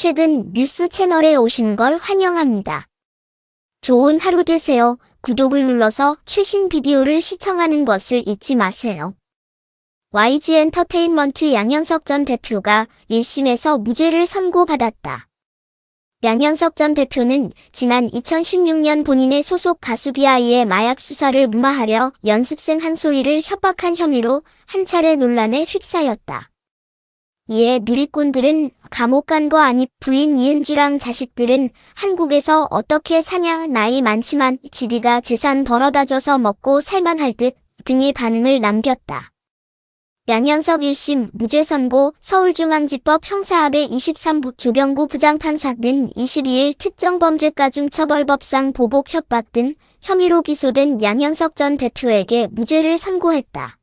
최근 뉴스 채널에 오신 걸 환영합니다. 좋은 하루 되세요. 구독을 눌러서 최신 비디오를 시청하는 것을 잊지 마세요. YG엔터테인먼트 양현석 전 대표가 1심에서 무죄를 선고받았다. 양현석 전 대표는 지난 2016년 본인의 소속 가수 비아이의 마약 수사를 무마하려 연습생 한소희를 협박한 혐의로 한 차례 논란에 휩싸였다. 이에 누리꾼들은 감옥 간 거 아니, 부인 이은주랑 자식들은 한국에서 어떻게 사냐, 나이 많지만 지디가 재산 벌어다 줘서 먹고 살만할 듯 등의 반응을 남겼다. 양현석 1심 무죄 선고. 서울중앙지법 형사합의 23부 조병구 부장판사는 22일 특정범죄가중처벌법상 보복 협박 등 혐의로 기소된 양현석 전 대표에게 무죄를 선고했다.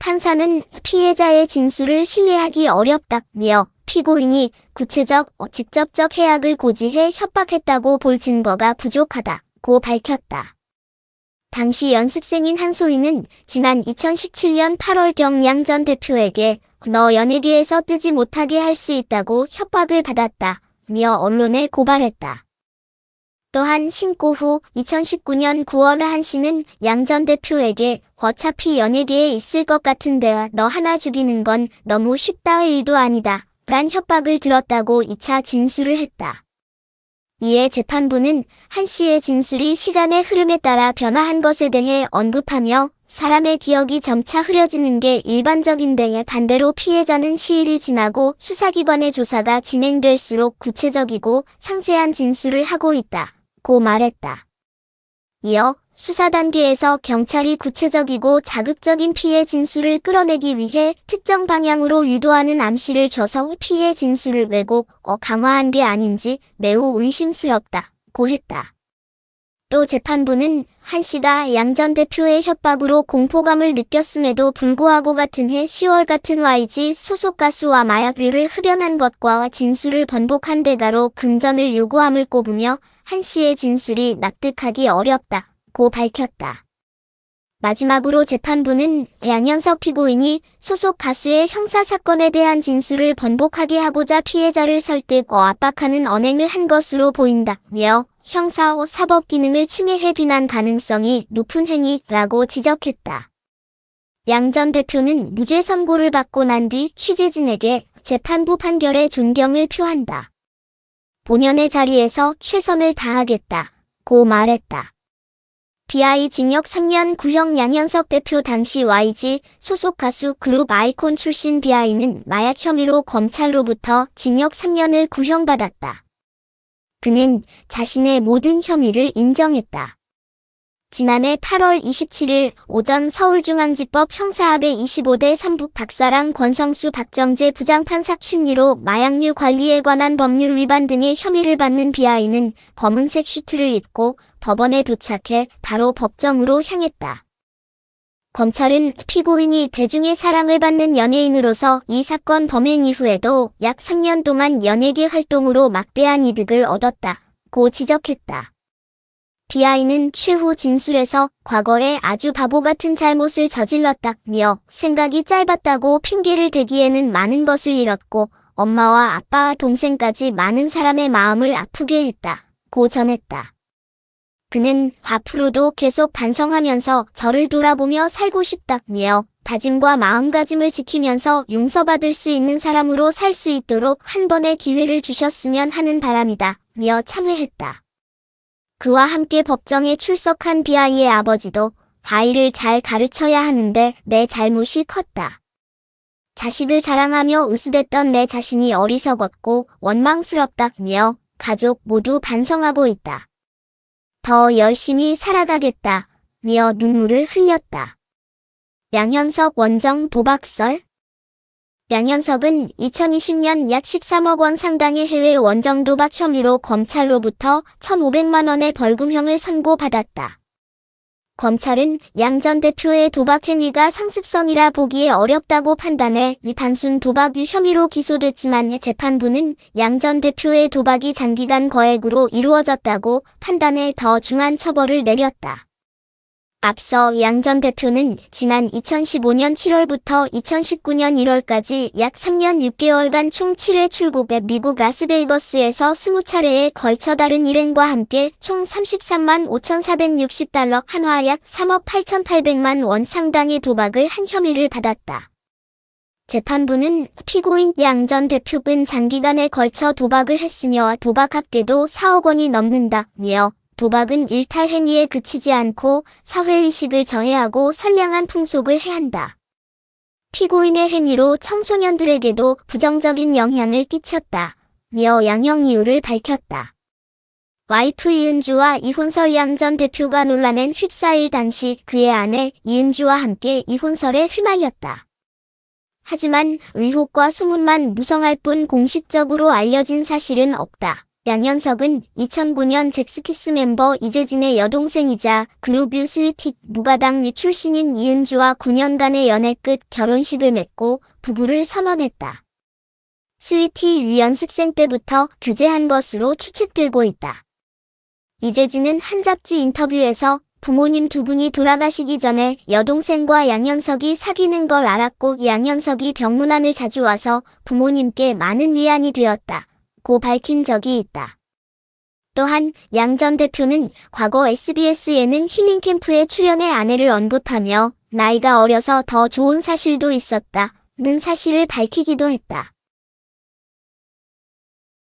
판사는 피해자의 진술을 신뢰하기 어렵다며 피고인이 구체적, 직접적 해악을 고지해 협박했다고 볼 증거가 부족하다고 밝혔다. 당시 연습생인 한소희는 지난 2017년 8월경 양 전 대표에게 너 연예계에서 뜨지 못하게 할 수 있다고 협박을 받았다며 언론에 고발했다. 또한 신고 후 2019년 9월 한 씨는 양 전 대표에게 어차피 연예계에 있을 것 같은데 너 하나 죽이는 건 너무 쉽다의 일도 아니다 란 협박을 들었다고 2차 진술을 했다. 이에 재판부는 한 씨의 진술이 시간의 흐름에 따라 변화한 것에 대해 언급하며 사람의 기억이 점차 흐려지는 게 일반적인데 반대로 피해자는 시일이 지나고 수사기관의 조사가 진행될수록 구체적이고 상세한 진술을 하고 있다고 말했다. 이어 수사 단계에서 경찰이 구체적이고 자극적인 피해 진술을 끌어내기 위해 특정 방향으로 유도하는 암시를 줘서 피해 진술을 왜곡, 강화한 게 아닌지 매우 의심스럽다고 했다. 또 재판부는 한 씨가 양 전 대표의 협박으로 공포감을 느꼈음에도 불구하고 같은 해 10월 같은 YG 소속 가수와 마약류를 흡연한 것과 진술을 번복한 대가로 금전을 요구함을 꼽으며 한 씨의 진술이 납득하기 어렵다고 밝혔다. 마지막으로 재판부는 양현석 피고인이 소속 가수의 형사사건에 대한 진술을 번복하게 하고자 피해자를 설득, 압박하는 언행을 한 것으로 보인다며 형사, 사법 기능을 침해해 비난 가능성이 높은 행위라고 지적했다. 양 전 대표는 무죄 선고를 받고 난 뒤 취재진에게 재판부 판결에 존경을 표한다. 본연의 자리에서 최선을 다하겠다고 말했다. 비아이 징역 3년 구형. 양현석 대표 당시 YG 소속 가수 그룹 아이콘 출신 비아이는 마약 혐의로 검찰로부터 징역 3년을 구형받았다. 그는 자신의 모든 혐의를 인정했다. 지난해 8월 27일 오전 서울중앙지법 형사합의 25대 3부 박사랑 권성수 박정재 부장판사 심리로 마약류 관리에 관한 법률 위반 등의 혐의를 받는 비아이는 검은색 슈트를 입고 법원에 도착해 바로 법정으로 향했다. 검찰은 피고인이 대중의 사랑을 받는 연예인으로서 이 사건 범행 이후에도 약 3년 동안 연예계 활동으로 막대한 이득을 얻었다고 지적했다. 비아이는 최후 진술에서 과거에 아주 바보 같은 잘못을 저질렀다며 생각이 짧았다고 핑계를 대기에는 많은 것을 잃었고 엄마와 아빠와 동생까지 많은 사람의 마음을 아프게 했다고 전했다. 그는 앞으로도 계속 반성하면서 저를 돌아보며 살고 싶다며 다짐과 마음가짐을 지키면서 용서받을 수 있는 사람으로 살 수 있도록 한 번의 기회를 주셨으면 하는 바람이다며 참회했다. 그와 함께 법정에 출석한 비아이의 아버지도 아이를 잘 가르쳐야 하는데 내 잘못이 컸다. 자식을 자랑하며 으스댔던 내 자신이 어리석었고 원망스럽다며 가족 모두 반성하고 있다. 더 열심히 살아가겠다며 눈물을 흘렸다. 양현석 원정 도박설. 양현석은 2020년 약 13억 원 상당의 해외 원정 도박 혐의로 검찰로부터 1,500만 원의 벌금형을 선고받았다. 검찰은 양 전 대표의 도박 행위가 상습성이라 보기에 어렵다고 판단해 단순 도박 혐의로 기소됐지만 재판부는 양 전 대표의 도박이 장기간 거액으로 이루어졌다고 판단해 더 중한 처벌을 내렸다. 앞서 양 전 대표는 지난 2015년 7월부터 2019년 1월까지 약 3년 6개월간 총 7회 출국해 미국 라스베이거스에서 20차례에 걸쳐 다른 일행과 함께 총 33만 5,460달러 한화 약 3억 8,800만 원 상당의 도박을 한 혐의를 받았다. 재판부는 피고인 양 전 대표는 장기간에 걸쳐 도박을 했으며 도박 합계도 4억 원이 넘는다며 도박은 일탈 행위에 그치지 않고 사회의식을 저해하고 선량한 풍속을 해한다. 피고인의 행위로 청소년들에게도 부정적인 영향을 끼쳤다며 양형 이유를 밝혔다. 와이프 이은주와 이혼설 양 전 대표가 논란엔 휩싸일 당시 그의 아내 이은주와 함께 이혼설에 휘말렸다. 하지만 의혹과 소문만 무성할 뿐 공식적으로 알려진 사실은 없다. 양현석은 2009년 잭스키스 멤버 이재진의 여동생이자 그룹 스위티 무가당 출신인 이은주와 9년간의 연애 끝 결혼식을 맺고 부부를 선언했다. 스위티 연습생 때부터 교제한 것으로 추측되고 있다. 이재진은 한 잡지 인터뷰에서 부모님 두 분이 돌아가시기 전에 여동생과 양현석이 사귀는 걸 알았고 양현석이 병문안을 자주 와서 부모님께 많은 위안이 되었다. 고 밝힌 적이 있다. 또한 양 전 대표는 과거 SBS 예능 힐링캠프에 출연해 아내를 언급하며 나이가 어려서 더 좋은 사실도 있었다는 사실을 밝히기도 했다.